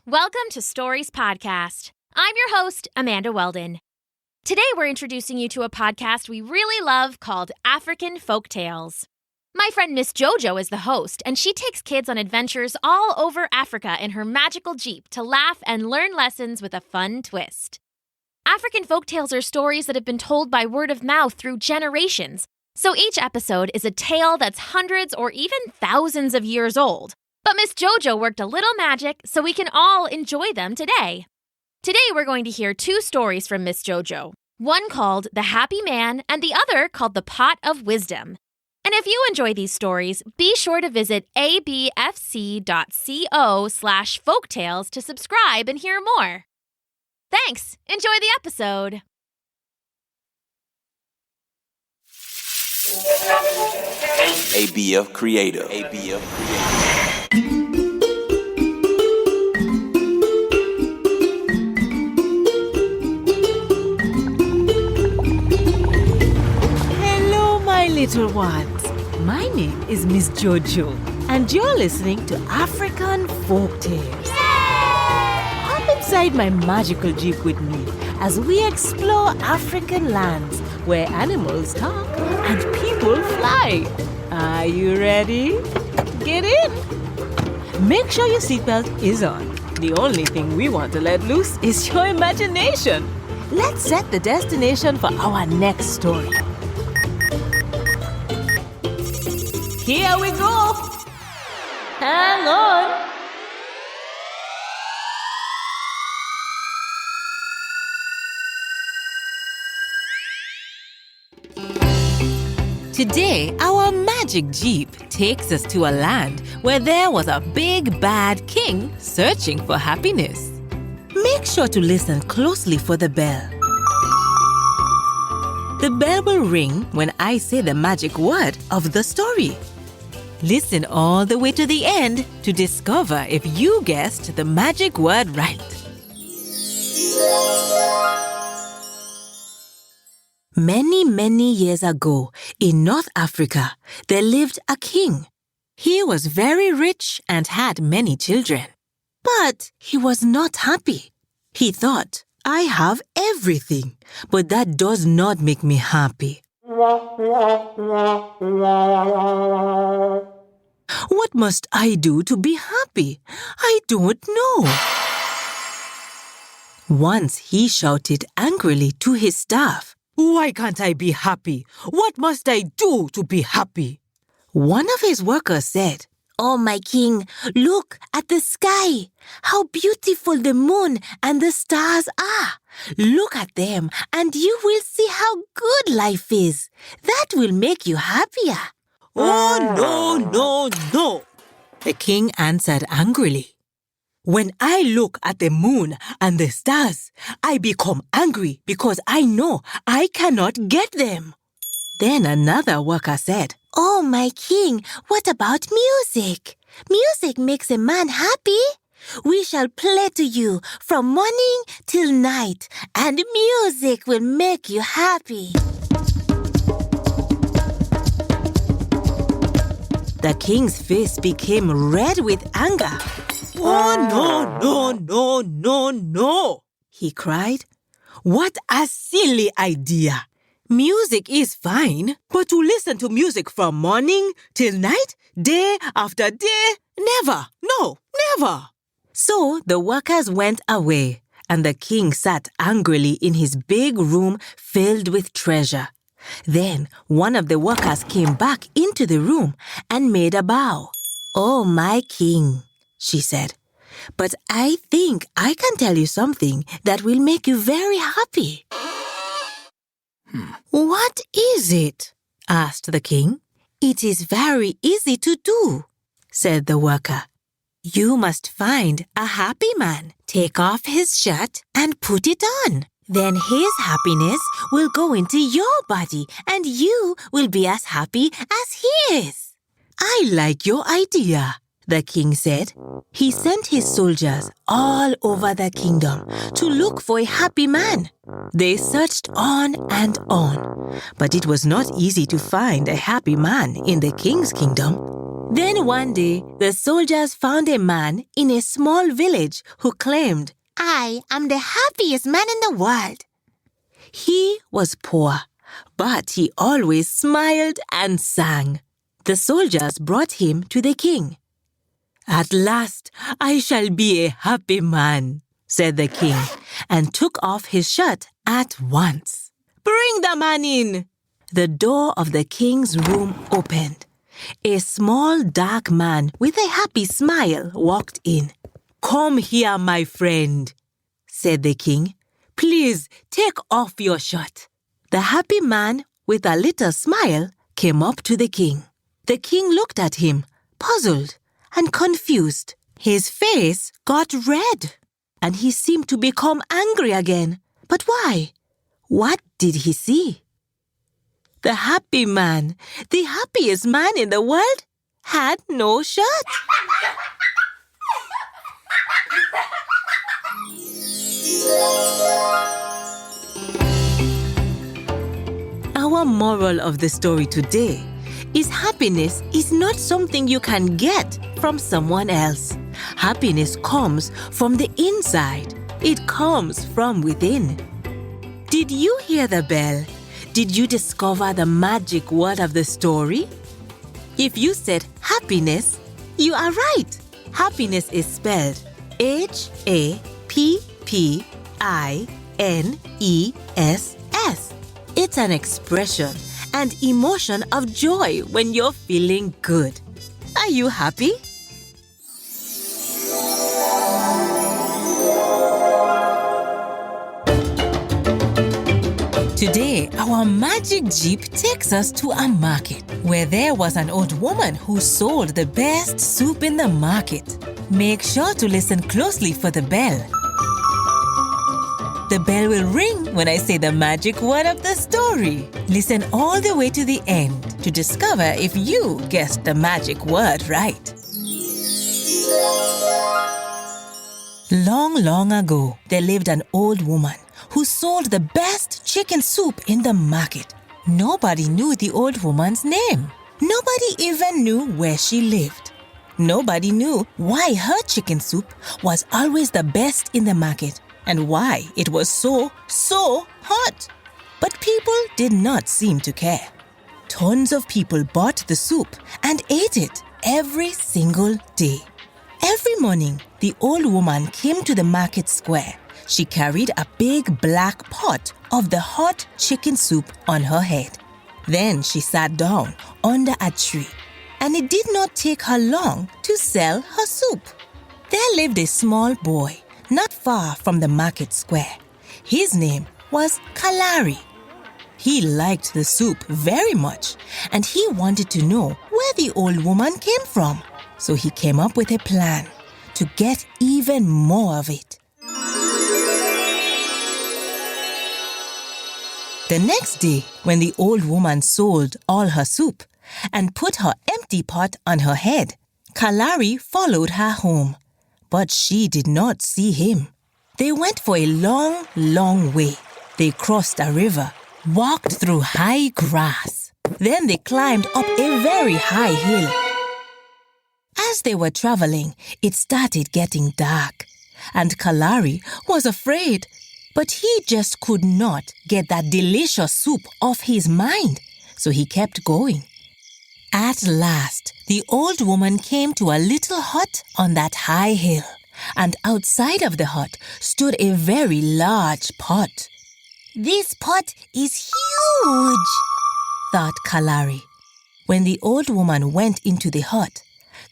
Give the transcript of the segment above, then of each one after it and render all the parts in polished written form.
Welcome to Stories Podcast. I'm your host, Amanda Weldin. Today we're introducing you to a podcast we really love called African Folktales. My friend Miss JoJo is the host, and she takes kids on adventures all over Africa in her magical Jeep to laugh and learn lessons with a fun twist. African folktales are stories that have been told by word of mouth through generations, so each episode is a tale that's hundreds or even thousands of years old. But Miss JoJo worked a little magic so we can all enjoy them today. Today we're going to hear two stories from Miss JoJo, one called The Happy Man and the other called The Pot of Wisdom. And if you enjoy these stories, be sure to visit abfc.co/folktales to subscribe and hear more. Thanks! Enjoy the episode! ABF Creator. Hello, my little ones. My name is Miss JoJo, and you're listening to African Folktales. Hop inside my magical Jeep with me as we explore African lands where animals talk and people fly. Are you ready? Get in! Make sure your seatbelt is on. The only thing we want to let loose is your imagination. Let's set the destination for our next story. Here we go! Hang on! Today, our magic Jeep takes us to a land where there was a big bad king searching for happiness. Make sure to listen closely for the bell. The bell will ring when I say the magic word of the story. Listen all the way to the end to discover if you guessed the magic word right. Many years ago, in North Africa, there lived a king. He was very rich and had many children. But he was not happy. He thought, I have everything, but that does not make me happy. What must I do to be happy? I don't know. Once he shouted angrily to his staff, Why can't I be happy? What must I do to be happy? One of his workers said, Oh, my king, look at the sky. How beautiful the moon and the stars are. Look at them and you will see how good life is. That will make you happier. Oh, no. The king answered angrily. When I look at the moon and the stars, I become angry because I know I cannot get them. Then another worker said, Oh, my king, what about music? Music makes a man happy. We shall play to you from morning till night, and music will make you happy. The king's face became red with anger. Oh, no, he cried. What a silly idea. Music is fine, but to listen to music from morning till night, day after day, never. So the workers went away, and the king sat angrily in his big room filled with treasure. Then one of the workers came back into the room and made a bow. Oh, my king, she said, but I think I can tell you something that will make you very happy. What is it? Asked the king. It is very easy to do, said the worker. You must find a happy man, take off his shirt and put it on. Then his happiness will go into your body and you will be as happy as he is. I like your idea, the king said. He sent his soldiers all over the kingdom to look for a happy man. They searched on and on, but it was not easy to find a happy man in the king's kingdom. Then one day, the soldiers found a man in a small village who claimed, "I am the happiest man in the world." He was poor, but he always smiled and sang. The soldiers brought him to the king. "At last, I shall be a happy man," said the king, and took off his shirt at once. "Bring the man in." The door of the king's room opened. A small, dark man with a happy smile walked in. "Come here, my friend," said the king. "Please take off your shirt." The happy man with a little smile came up to the king. The king looked at him, puzzled and confused. His face got red, and he seemed to become angry again. But why? What did he see? The happy man, the happiest man in the world, had no shirt. Our moral of the story today is happiness is not something you can get from someone else. Happiness comes from the inside. It comes from within. Did you hear the bell? Did you discover the magic word of the story? If you said happiness, you are right. Happiness is spelled Happiness. It's an expression and emotion of joy when you're feeling good. Are you happy? Today, our magic jeep takes us to a market where there was an old woman who sold the best soup in the market. Make sure to listen closely for the bell. The bell will ring when I say the magic word of the story. Listen all the way to the end to discover if you guessed the magic word right. Long, long ago, there lived an old woman who sold the best chicken soup in the market. Nobody knew the old woman's name. Nobody even knew where she lived. Nobody knew why her chicken soup was always the best in the market and why it was so hot. But people did not seem to care. Tons of people bought the soup and ate it every single day. Every morning, the old woman came to the market square. She carried a big black pot of the hot chicken soup on her head. Then she sat down under a tree, and it did not take her long to sell her soup. There lived a small boy not far from the market square. His name was Kalari. He liked the soup very much, and he wanted to know where the old woman came from. So he came up with a plan to get even more of it. The next day, when the old woman sold all her soup and put her empty pot on her head, Kalari followed her home, but she did not see him. They went for a long, long way. They crossed a river, walked through high grass. Then they climbed up a very high hill. As they were traveling, it started getting dark, and Kalari was afraid. But he just could not get that delicious soup off his mind, so he kept going. At last, the old woman came to a little hut on that high hill, and outside of the hut stood a very large pot. "This pot is huge," thought Kalari. When the old woman went into the hut,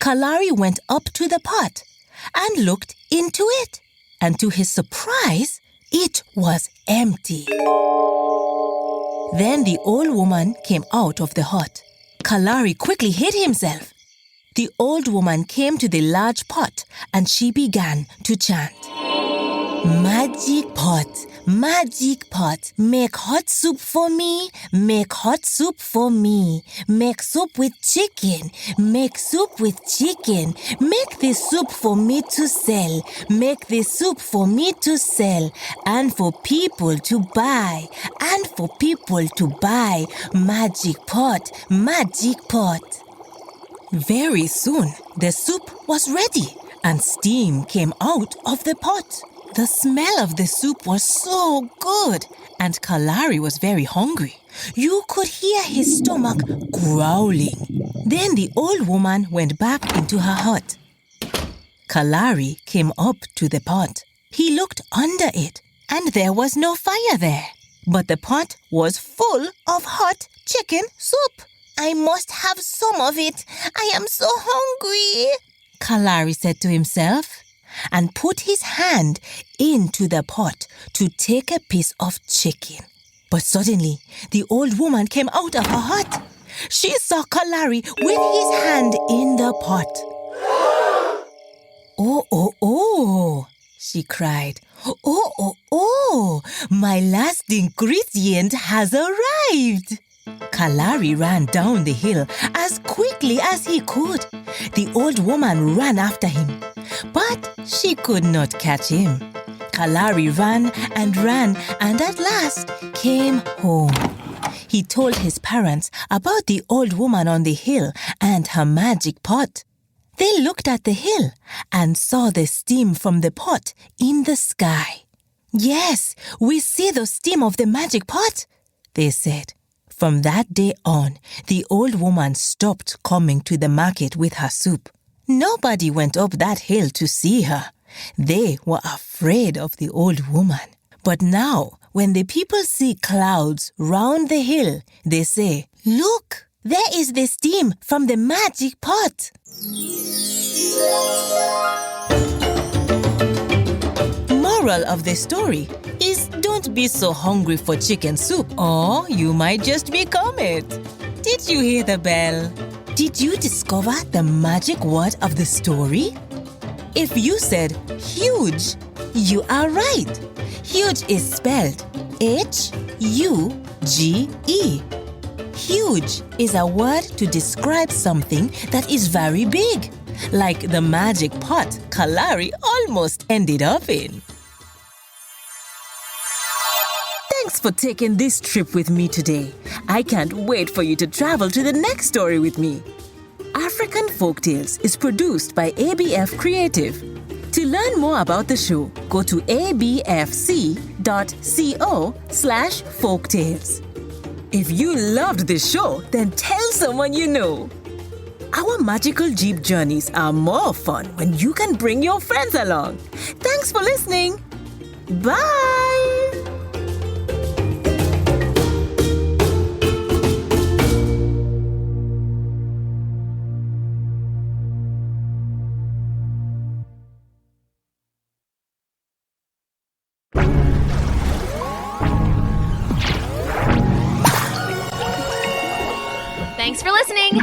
Kalari went up to the pot and looked into it, and to his surprise, it was empty. Then the old woman came out of the hut. Kalari quickly hid himself. The old woman came to the large pot and she began to chant. Magic pot, make hot soup for me, make hot soup for me. Make soup with chicken, make soup with chicken. Make this soup for me to sell, make this soup for me to sell. And for people to buy, and for people to buy. Magic pot, magic pot. Very soon, the soup was ready and steam came out of the pot. The smell of the soup was so good and Kalari was very hungry. You could hear his stomach growling. Then the old woman went back into her hut. Kalari came up to the pot. He looked under it and there was no fire there. But the pot was full of hot chicken soup. I must have some of it. I am so hungry, Kalari said to himself, and put his hand into the pot to take a piece of chicken. But suddenly, the old woman came out of her hut. She saw Kalari with his hand in the pot. Oh, she cried. Oh, my last ingredient has arrived. Kalari ran down the hill as quickly as he could. The old woman ran after him, but she could not catch him. Kalari ran and at last came home. He told his parents about the old woman on the hill and her magic pot. They looked at the hill and saw the steam from the pot in the sky. Yes, we see the steam of the magic pot, they said. From that day on, the old woman stopped coming to the market with her soup. Nobody went up that hill to see her. They were afraid of the old woman. But now, when the people see clouds round the hill, they say, "Look, there is the steam from the magic pot." Moral of the story is don't be so hungry for chicken soup or you might just become it. Did you hear the bell? Did you discover the magic word of the story? If you said huge, you are right. Huge is spelled H-U-G-E. Huge is a word to describe something that is very big, like the magic pot Kalari almost ended up in. Thanks for taking this trip with me today. I can't wait for you to travel to the next story with me. African Folktales is produced by ABF Creative. To learn more about the show, go to abfc.co/folktales. If you loved this show, then tell someone you know. Our magical Jeep journeys are more fun when you can bring your friends along. Thanks for listening. Bye! Thanks for listening.